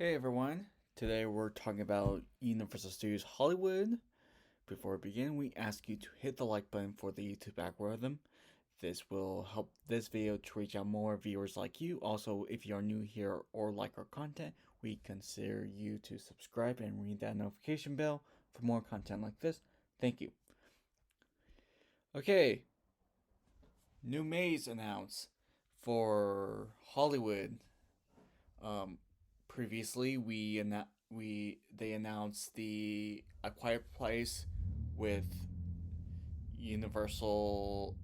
Hey everyone, today we're talking about Universal Studios Hollywood. Before we begin, we ask you to hit the like button for the YouTube algorithm. This will help this video to reach out more viewers like you. Also, if you are new here or like our content, we consider you to subscribe and ring that notification bell for more content like this. Thank you. Okay, new maze announced for Hollywood. Previously they announced the A Quiet Place with Universal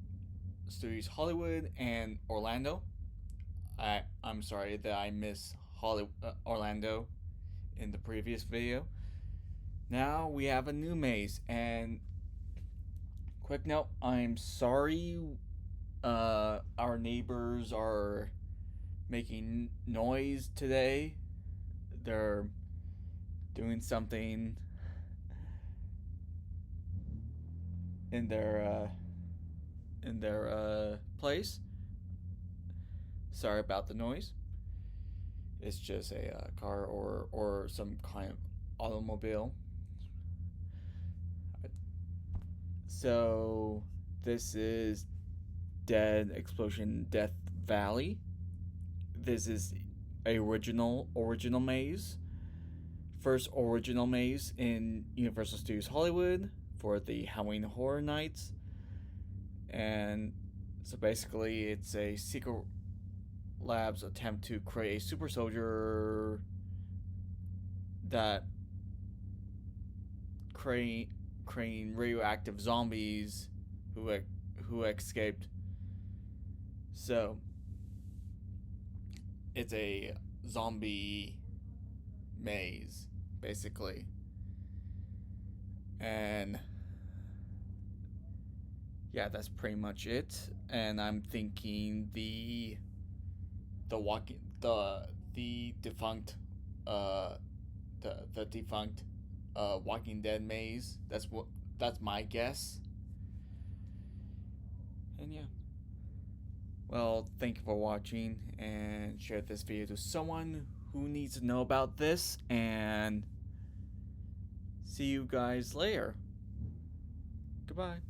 Studios Hollywood and Orlando. I'm sorry that I missed Orlando in the previous video. Now we have a new maze, and quick note, I'm sorry our neighbors are making noise today. They're doing something in their place. Sorry about the noise. It's just a car or some kind of automobile. So this is Dead Explosion Death Valley. This is a original maze. First original maze in Universal Studios Hollywood for the Halloween Horror Nights. And so basically it's a secret lab's attempt to create a super soldier that creating radioactive zombies who escaped. So it's a zombie maze, basically. And yeah, that's pretty much it. And I'm thinking the defunct the defunct Walking Dead maze. That's my guess. And yeah. Well, thank you for watching, and share this video to someone who needs to know about this, and see you guys later. Goodbye.